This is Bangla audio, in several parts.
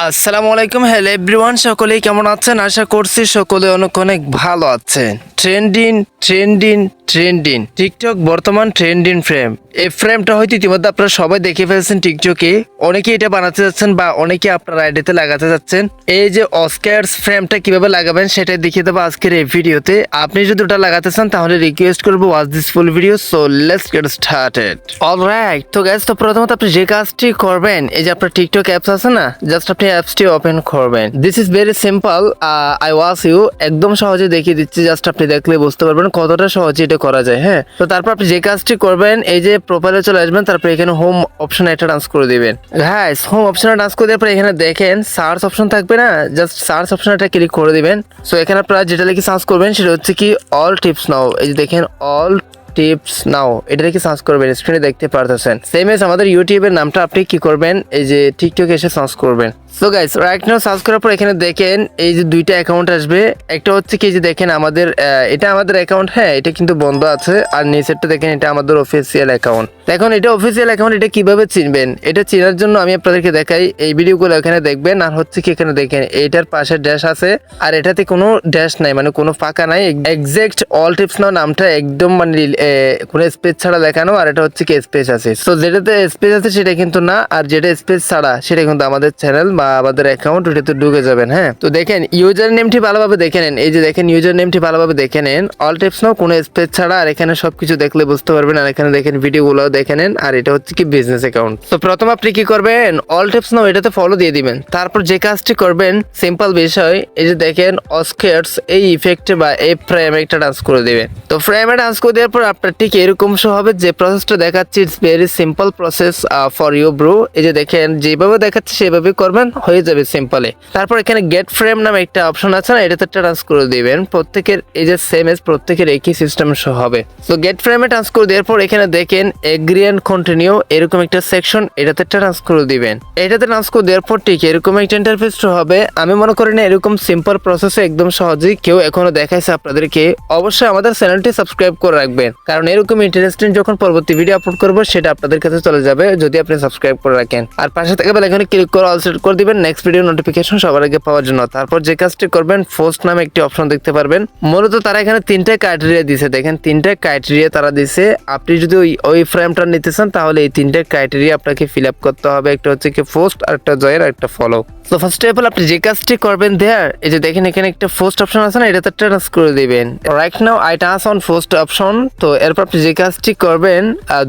আসসালামু আলাইকুম, হ্যালো এভরিওয়ান, সকলেই কেমন আছেন? আশা করছি সকলে অনেক অনেক ভালো আছেন। ট্রেন্ডিং টিকটক বর্তমান ট্রেন্ডিং ফ্রেম। এই ফ্রেমটা হয়তো ইতিমধ্যে আপনারা সবাই দেখে ফেলছেন টিকটকে। অনেকে এটা বানাতে যাচ্ছেন বা অনেকে আপনার আইডিতে লাগাতে যাচ্ছেন। এই যে অস্কার্স ফ্রেমটা কিভাবে লাগাবেন সেটা দেখিয়ে দেবো আজকের এই ভিডিওতে। আপনি যদি ওটা লাগাতে চান তাহলে রিকোয়েস্ট করবো watch this full video. So let's get started. Alright, তো গাইস, তো প্রথমত আপনি যে কাজটি করবেন, এই যে আপনার টিকটক অ্যাপস আছে না, জাস্ট আপনি অ্যাপসটি ওপেন করবেন। This is very simple. I watch you, একদম সহজে দেখিয়ে দিচ্ছি, জাস্ট আপনি দেখলে বুঝতে পারবেন কতটা সহজে এটা করা যায়। হ্যাঁ, তো তারপর আপনি যে কাজটি করবেন, এই যে প্রোফাইলে চলে আসবেন, তারপর এখানে হোম অপশনে একটা ডান্স করে দিবেন। গাইস, হোম অপশনে ডান্স করে দেওয়ার পর এখানে দেখেন সার্চ অপশন থাকবে না, জাস্ট সার্চ অপশনে একটা ক্লিক করে দিবেন। সো এখানে আপনারা যেটা লিখে সার্চ করবেন সেটা হচ্ছে কি অল টিপস নাও। এই যে দেখেন অল টিপস নাও, এটা দেখে সার্চ করবেন, স্ক্রিনে দেখতে পারতেছেন। সেম এজ আমাদের ইউটিউবের নামটা আপনি কি করবেন, এই যে টিকটকে এসে সার্চ করবেন। So guys, right now search করার পর এখানে দেখেন এই যে দুইটা অ্যাকাউন্ট আসবে। একটা হচ্ছে কি যে দেখেন আমাদের এটা আমাদের অ্যাকাউন্ট, হ্যাঁ এটা কিন্তু বন্ধ আছে। আর নিচেরটা দেখেন এটা আমাদের অফিসিয়াল অ্যাকাউন্ট। এখন এটা অফিসিয়াল অ্যাকাউন্ট, এটা কিভাবে চিনবেন? এটা চেনার জন্য আমি আপনাদেরকে দেখাই, এই ভিডিওগুলো এখানে দেখবেন। আর হচ্ছে কি এখানে দেখেন এইটার পাশে ড্যাশ আছে, আর এটাতে কোনো ড্যাশ নাই, মানে কোনো ফাঁকা নাই। এক্সাক্ট অল টিপস নাও নামটা একদম মানে কোনো স্পেস ছাড়া দেখানো, আর এটা হচ্ছে কি স্পেস আছে। সো যেটাতে স্পেস আছে সেটা কিন্তু না, আর যেটা স্পেস ছাড়া সেটা কিন্তু আমাদের চ্যানেল বা আমাদের অ্যাকাউন্ট, ওটাতে ঢুকে যাবেন। হ্যাঁ, তো দেখেন ইউজার নেমটি ভালোভাবে দেখে নেন। এই যে দেখেন ইউজার নেমটি ভালোভাবে দেখে নেন, অল টিপস নাও কোনো স্পেস ছাড়া, আর এখানে সবকিছু দেখলে বুঝতে পারবেন। আর এখানে দেখেন ভিডিওগুলো দেখে নেন, আর এটা হচ্ছে কি বিজনেস অ্যাকাউন্ট। তো প্রথম আপনি কি করবেন, অল টিপস নাও এটাতে ফলো দিয়ে দিবেন। তারপর যে কাজটি করবেন, সিম্পল বিষয়, এই যে দেখেন অস্কার্স এই ইফেক্টে বা এই ফ্রেমে একটা ডান্স করে দিবেন। তো ফ্রেমে ডান্স করে দেওয়ার পর আপনার ঠিক এরকম শো হবে। যে প্রসেসটা দেখাচ্ছি, it's very simple process for you bro. এই যে দেখেন যেভাবে দেখাচ্ছি সেভাবে করবেন, হয়ে যাবে সিম্পলে। তারপর এখানে গেট ফ্রেম নামে একটা অপশন আছে না, এটাতে একটা ডান্স করে দিবেন। প্রত্যেকের এই যে সেম এজ প্রত্যেকের একই সিস্টেম শো হবে। তো গেট ফ্রেমে ডান্স করে দেওয়ার পর এখানে দেখেন এগ্রি এন্ড কন্টিনিউ এরকম একটা সেকশন, এটাতে একটা ডান্স করে দিবেন। এটাতে ডান্স করে দেওয়ার পর ঠিক এরকম একটা ইন্টারফেস শো হবে। আমি মনে করি না এরকম সিম্পল প্রসেসে একদম সহজেই কেউ এখনো দেখাইছে আপনাদেরকে। অবশ্যই আমাদের চ্যানেলটি সাবস্ক্রাইব করে রাখবেন, কারণ এরকম ইন্টারেস্টিং যখন পরবর্তী ভিডিও আপলোড করবো সেটা আপনাদের কাছে চলে যাবে যদি আপনি সাবস্ক্রাইব করে রাখেন। আর পাশে থাকা বেল আইকনে ক্লিক করে অল সেট করে দিবেন নেক্সট ভিডিও নোটিফিকেশন সবার আগে পাওয়ার জন্য। তারপর যে কাজটি করবেন, পোস্ট নামে একটি অপশন দেখতে পারবেন। মূলত তারা এখানে তিনটা ক্রাইটেরিয়া দিয়েছে, দেখেন তিনটা ক্রাইটেরিয়া তারা দিয়েছে। আপনি যদি ওই ফ্রেমটা নিতে চান তাহলে এই তিনটা ক্রাইটেরিয়া আপনাকে ফিল আপ করতে হবে। একটা হচ্ছে কি পোস্ট, আর একটা জয়েন, আর একটা ফলো। তো ফার্স্ট অফ অল আপনি যে কাজটি করবেন দেয়ার, এই যে দেখেন এখানে একটা পোস্ট অপশন আছে না, এটাতে একটা টাচ করে দিবেন। Right now I touch on post option. তো এরপর আপনি যে কাজটি করবেন,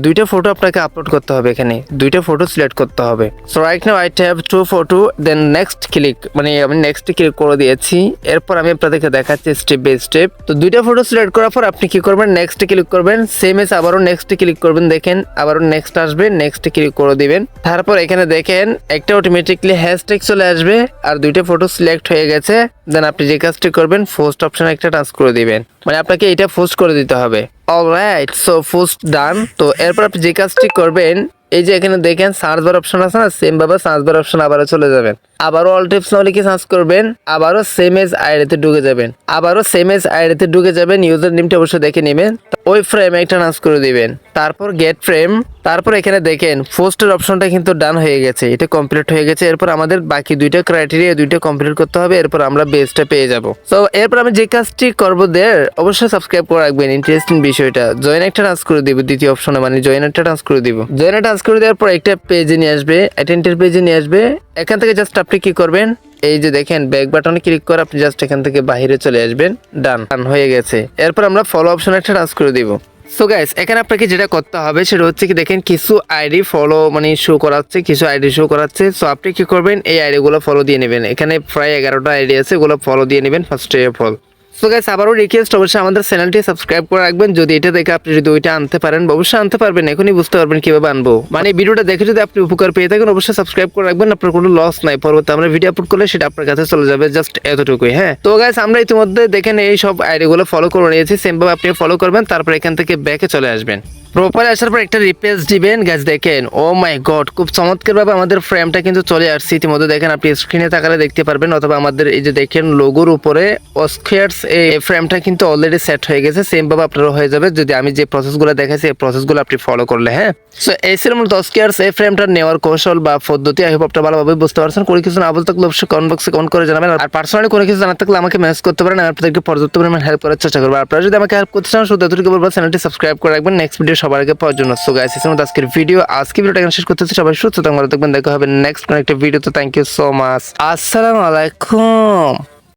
দুইটা ফটো আপনাকে আপলোড করতে হবে, এখানে দুইটা ফটো সিলেক্ট করতে হবে। So right now I tap to photo, then next click, মানে আমি নেক্সট ক্লিক করে দিয়েছি। এরপর আমি আপনাদেরকে দেখাচ্ছি স্টেপ বাই স্টেপ। তো দুইটা ফটো সিলেক্ট করার পর আপনি কি করবেন, নেক্সট ক্লিক করবেন। সেম এজ আবারও নেক্সট ক্লিক করবেন, দেখেন আবারও নেক্সট আসবে, নেক্সট ক্লিক করে দিবেন। তারপর এখানে দেখেন একটা অটোমেটিকলি হ্যাশট্যাগ চলে আসবে, আর দুইটা ফটো সিলেক্ট হয়ে গেছে। দেন আপনি যে কাজটি করবেন, পোস্ট অপশনে একটা টাচ করে দিবেন, মানে আপনাকে এটা পোস্ট করে দিতে হবে। অলরাইট, সো পোস্ট ডান। তো এরপর আপনি যে কাজটি করবেন, এই যে এখানে দেখেন সার্চ বার অপশন আছে না, সেম ভাবে সার্চ বার অপশন আবারও চলে যাবেন। আবারও অল টিপস নাও লিখে সার্চ করবেন, আবারও সেম এজ আইডিতে ঢুকে যাবেন, আবারও সেম এজ আইডিতে ঢুকে যাবেন। ইউজার নেমটা অবশ্যই দেখে নেবেন। ওই ফ্রেমে একটা টাচ করে দিবেন, তারপর গেট ফ্রেম। তারপর এখানে দেখেন পোস্টের অপশনটা কিন্তু ডান হয়ে গেছে, এটা কমপ্লিট হয়ে গেছে। এরপর আমাদের বাকি দুইটা ক্রাইটেরিয়া দুইটা কমপ্লিট করতে হবে, এরপর আমরা বেসটা পেয়ে যাব। সো এরপর আমি যে কাজটি করবো দের, অবশ্যই সাবস্ক্রাইব করে রাখবেন। ইন্টারেস্টিং বিষয়টা, জয়েন একটা টাচ করে দিব দ্বিতীয় অপশনে, মানে জয়েন একটা টাচ করে দিব। জয়েন টাচ করে দেওয়ার পর একটা পেজে নিয়ে আসবে, অ্যাটেন্ডের পেজে নিয়ে আসবে। এখান থেকে জাস্ট আপনি কি করবেন, এই যে দেখেন ব্যাক বাটনে ক্লিক করে আপনি জাস্ট এখান থেকে বাইরে চলে আসবেন। ডান হয়ে গেছে। এরপর আমরা ফলো অপশনে একটা টাচ করে দিব। সো গাইস, এখানে আপনাকে যেটা করতে হবে সেটা হচ্ছে কি দেখেন কিছু আইডি ফলো মানে শো করাচ্ছে, কিছু আইডি শো করাচ্ছে। সো আপনি কি করবেন, এই আইডি গুলো ফলো দিয়ে নেবেন। এখানে প্রায় 11টা আইডি আছে, এগুলো ফলো দিয়ে নেবেন first of all. So guys, আবারও রিকোয়েস্ট, অবশ্যই আমাদের চ্যানেলটি সাবস্ক্রাইব করে রাখবেন। যদি এটা দেখে আপনি যদি ওইটা আনতে পারেন, অবশ্যই আনতে পারবেন, এখনই বুঝতে পারবেন কিভাবে আনবো। মানে ভিডিওটা দেখে যদি আপনি উপকার পেয়ে থাকেন, অবশ্যই সাবস্ক্রাইব করে রাখবেন, আপনার কোনো লস নাই। পরবর্তী আমরা ভিডিও আপলোড করলে সেটা আপনার কাছে চলে যাবে, জাস্ট এতটুকুই। হ্যাঁ, তো গাইস, আমরা ইতিমধ্যে দেখেন এই সব আইডি গুলো ফলো করে নিয়েছি। সেম ভাবে আপনি ফলো করবেন, তারপর এখান থেকে ব্যাকে চলে আসবেন। প্রোফাইল আসার পর একটা রিপ্লেস দিবেন। গাইস দেখেন, ও মাই গড, খুব চমৎকার ভাবে আমাদের ফ্রেমটা কিন্তু চলে আসছে ইতিমধ্যে। দেখেন আপনি স্ক্রিনে তাকালে দেখতে পারবেন, অথবা আমাদের এই যে দেখেন লোগোর উপরে অস্কার্স এই ফ্রেমটা কিন্তু অলরেডি সেট হয়ে গেছে, সেম ভাবে আপনারও হয়ে যাবে যদি আমি যে প্রসেসগুলো দেখাইছি এই প্রসেসগুলো আপনি ফলো করলে। হ্যাঁ, সো এই ছিল মূলত অস্কার্স এই ফ্রেমটা নেওয়ার কৌশল বা পদ্ধতি। আই হোপ আপনারা ভালোভাবে বুঝতে পারছেন। কোনো কিছু না বলতে থাকলে অবশ্যই কমেন্ট বক্সে কমেন্ট করে জানাবেন। আর পার্সোনালি কোনো কিছু জানার থাকলে আমাকে মেসেজ করতে পারেন, আমি আপনাদেরকে পর্যাপ্ত পরিমাণ হেল্প করার চেষ্টা করবো। আপনারা যদি আমাকে হেল্প করতে চান শুধু এতটুকু বলবো, চ্যানেলটি সাবস্ক্রাইব করে রাখবেন নেক্সট ভিডিও সবার আগে পাওয়ার জন্য। সো গাইস, এই ছিল আজকের ভিডিও। আজকে ভিডিওটা এখানে শেষ করতেছি। সবাই সুস্থ থাকবেন, ভালো থাকবেন। দেখা হবে নেক্সট কোনো একটা ভিডিওতে। Thank you so much. আসসালামু আলাইকুম।